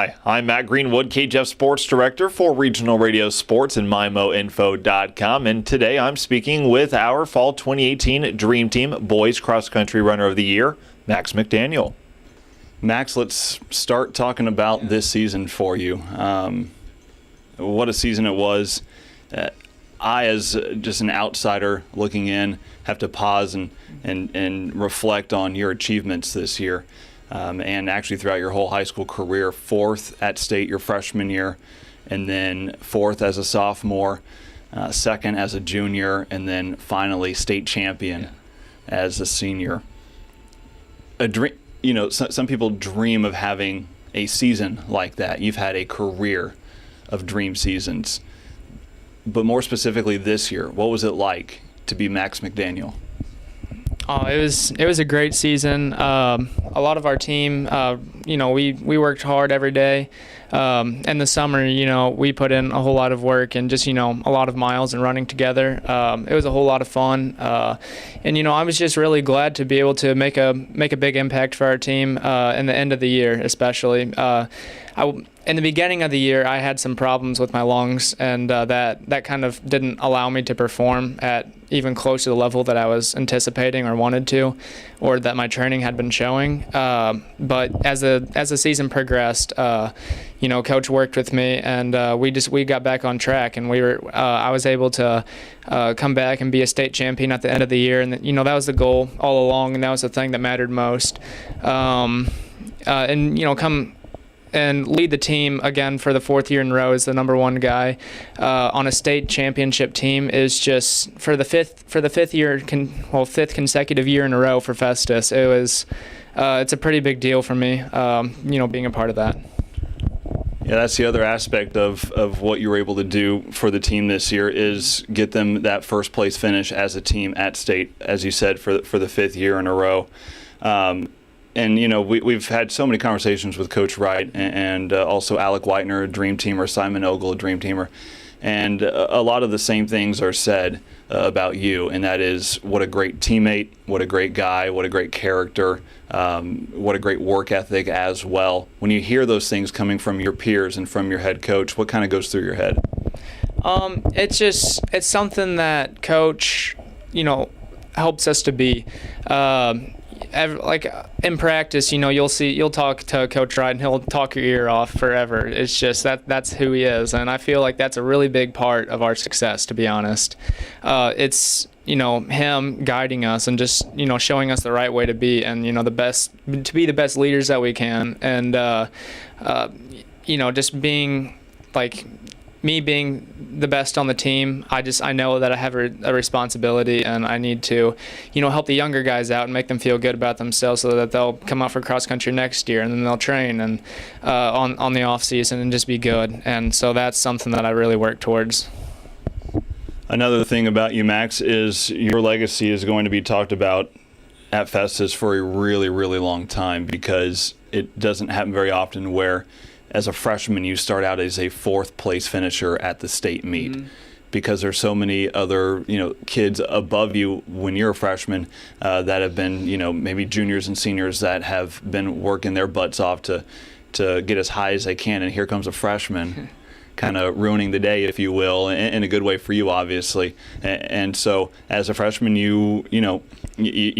Hi, I'm Matt Greenwood, KJF Sports Director for Regional Radio Sports and MyMoInfo.com, and today I'm speaking with our Fall 2018 Dream Team Boys Cross Country Runner of the Year, Max McDaniel. Max, let's start talking about this season for you. What a season it was. I, as just an outsider looking in, have to pause and reflect on your achievements this year. And actually throughout your whole high school career, 4th at state your freshman year, and then 4th as a sophomore, 2nd as a junior, and then finally state champion as a senior. A dream, some people dream of having a season like that. You've had a career of dream seasons. But more specifically this year, what was it like to be Max McDaniel? Oh, it was a great season. A lot of our team, we worked hard every day. In the summer, we put in a whole lot of work and just, a lot of miles and running together. It was a whole lot of fun. And I was just really glad to be able to make a big impact for our team in the end of the year, especially. In the beginning of the year, I had some problems with my lungs, and that kind of didn't allow me to perform at even close to the level that I was anticipating or wanted to, or that my training had been showing. But as the season progressed, Coach worked with me, and we got back on track, and I was able to come back and be a state champion at the end of the year, and that was the goal all along, and that was the thing that mattered most. Come and lead the team again for the 4th year in a row as the number 1 guy on a state championship team is just for the fifth consecutive year in a row for Festus. It's a pretty big deal for me, being a part of that. Yeah, that's the other aspect of what you were able to do for the team this year is get them that first place finish as a team at state, as you said, for the 5th year in a row. And, we've had so many conversations with Coach Wright and also Alec Whitener, a dream teamer, Simon Ogle, a dream teamer. And a lot of the same things are said about you, and that is what a great teammate, what a great guy, what a great character, what a great work ethic as well. When you hear those things coming from your peers and from your head coach, what kind of goes through your head? It's something that Coach, helps us to be. Like in practice, you'll talk to Coach Wright and he'll talk your ear off forever. It's just that's who he is, and I feel like that's a really big part of our success, to be honest. It's him guiding us and just showing us the right way to be, and the best leaders that we can, and just being like me being the best on the team. I know that I have a responsibility, and I need to, help the younger guys out and make them feel good about themselves so that they'll come out for cross country next year, and then they'll train and on the off season and just be good. And so that's something that I really work towards. Another thing about you, Max, is your legacy is going to be talked about at Festus for a really, really long time, because it doesn't happen very often where as a freshman, you start out as a 4th place finisher at the state meet, because there's so many other, kids above you when you're a freshman that have been, maybe juniors and seniors that have been working their butts off to get as high as they can. And here comes a freshman kind of ruining the day, if you will, in a good way for you, obviously. And so as a freshman, you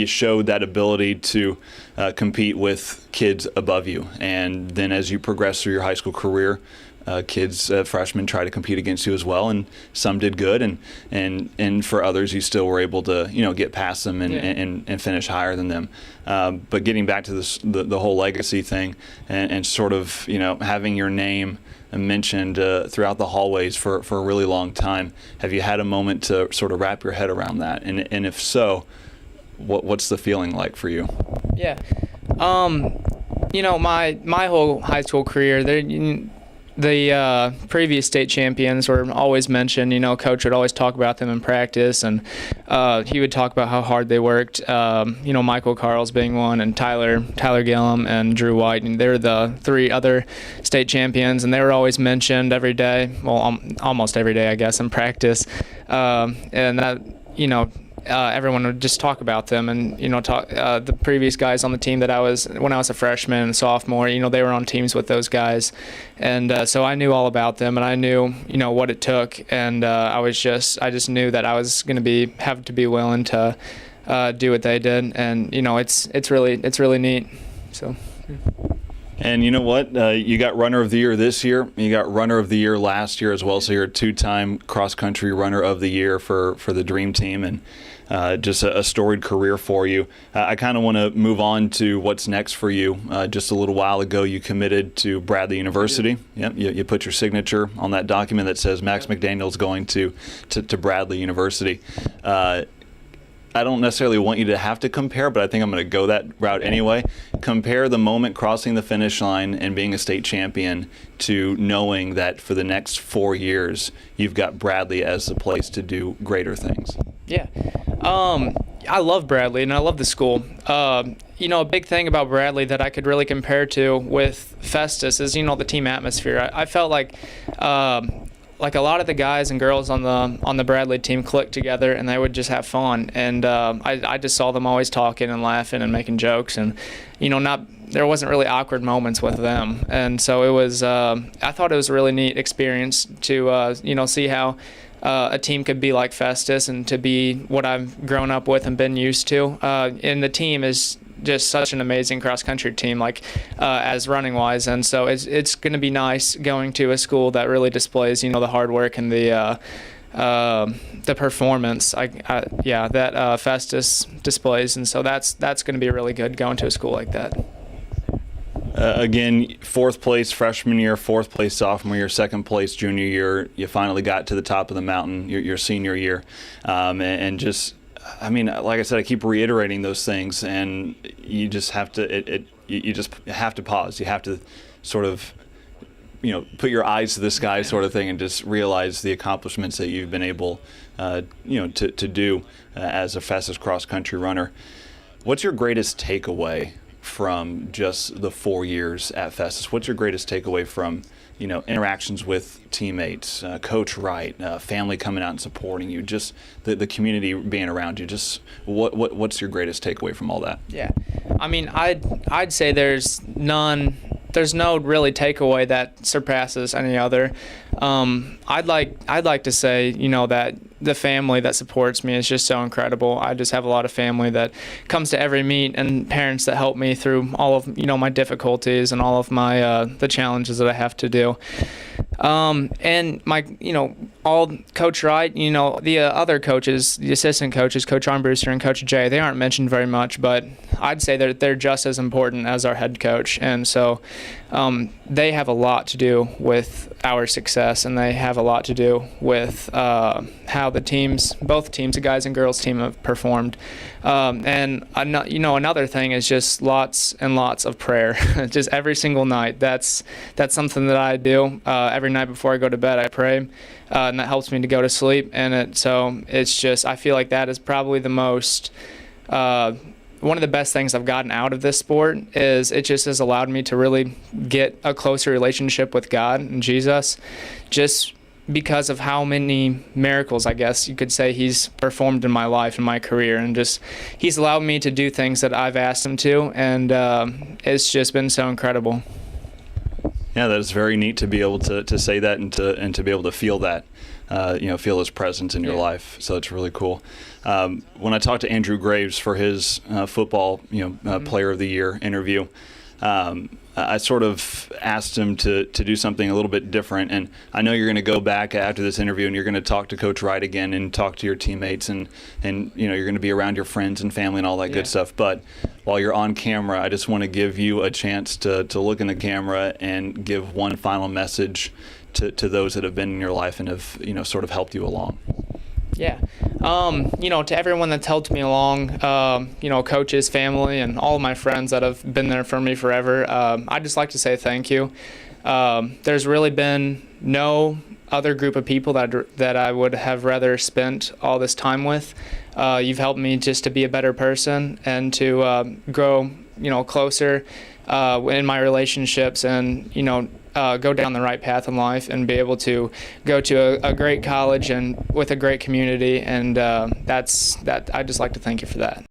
showed that ability to compete with kids above you. And then as you progress through your high school career, freshmen try to compete against you as well, and some did good, and for others you still were able to get past them and finish higher than them. But getting back to the whole legacy thing, and sort of having your name mentioned throughout the hallways for a really long time, have you had a moment to sort of wrap your head around that? And if so, what's the feeling like for you? Yeah, my whole high school career, the previous state champions were always mentioned. Coach would always talk about them in practice, and he would talk about how hard they worked. Michael Carls being one, and Tyler Gillum, and Drew White, and they were the 3 other state champions, and they were always mentioned every day. Well, almost every day, I guess, in practice. And that, everyone would just talk about them, and talk the previous guys on the team that when I was a freshman and sophomore. They were on teams with those guys, and so I knew all about them, and I knew what it took, and I just knew that I was going to have to be willing to do what they did, and it's really neat. So. And you know what? You got Runner of the Year this year. You got Runner of the Year last year as well. So you're a 2-time cross-country Runner of the Year for the Dream Team, and just a storied career for you. I kind of want to move on to what's next for you. Just a little while ago, you committed to Bradley University. Yep, you put your signature on that document that says Max McDaniel's going to Bradley University. I don't necessarily want you to have to compare, but I think I'm going to go that route anyway. Compare the moment crossing the finish line and being a state champion to knowing that for the next 4 years, you've got Bradley as the place to do greater things. Yeah. I love Bradley, and I love the school. A big thing about Bradley that I could really compare to with Festus is, the team atmosphere. I felt like a lot of the guys and girls on the Bradley team clicked together, and they would just have fun. And I just saw them always talking and laughing and making jokes, and there wasn't really awkward moments with them. And so it was I thought it was a really neat experience to see how a team could be like Festus and to be what I've grown up with and been used to. And the team is just such an amazing cross-country team, as running-wise, and so it's going to be nice going to a school that really displays, the hard work and the performance. That Festus displays, and so that's going to be really good going to a school like that. Again, 4th place freshman year, 4th place sophomore year, 2nd place junior year. You finally got to the top of the mountain your senior year, and just. I mean, like I said, I keep reiterating those things, and you just have to. You just have to pause. You have to sort of, put your eyes to the sky, sort of thing, and just realize the accomplishments that you've been able, to do as a fastest cross-country runner. What's your greatest takeaway from just the 4 years at Festus? What's your greatest takeaway from interactions with teammates, Coach Wright, family coming out and supporting you, just the community being around you? Just what's your greatest takeaway from all that? Yeah, I mean, I'd say there's no really takeaway that surpasses any other. I'd like to say that the family that supports me is just so incredible. I just have a lot of family that comes to every meet, and parents that help me through all of my difficulties and all of my the challenges that I have to do. And my all Coach Wright, the other coaches, the assistant coaches, Coach Armbruster and Coach Jay, they aren't mentioned very much, but I'd say they're just as important as our head coach, and so they have a lot to do with our success, and they have a lot to do with how both teams, the guys and girls team, have performed. And another thing is just lots and lots of prayer, just every single night. That's something that I do every night before I go to bed. I pray, and that helps me to go to sleep. And it's just, I feel like that is probably the most. One of the best things I've gotten out of this sport is it just has allowed me to really get a closer relationship with God and Jesus, just because of how many miracles, I guess you could say, he's performed in my life and my career, and just he's allowed me to do things that I've asked him to, and it's just been so incredible. Yeah, that is very neat to be able to say that and to be able to feel that. Feel his presence in your life. So it's really cool. When I talked to Andrew Graves for his football, Player of the Year interview, I sort of asked him to do something a little bit different. And I know you're going to go back after this interview and you're going to talk to Coach Wright again and talk to your teammates and you're going to be around your friends and family and all that good stuff. But while you're on camera, I just want to give you a chance to look in the camera and give one final message to those that have been in your life and have sort of helped you along. Yeah. To everyone that's helped me along, coaches, family, and all of my friends that have been there for me forever, I'd just like to say thank you. There's really been no other group of people that I would have rather spent all this time with. You've helped me just to be a better person and to grow, closer in my relationships, and go down the right path in life and be able to go to a great college and with a great community. And I just like to thank you for that.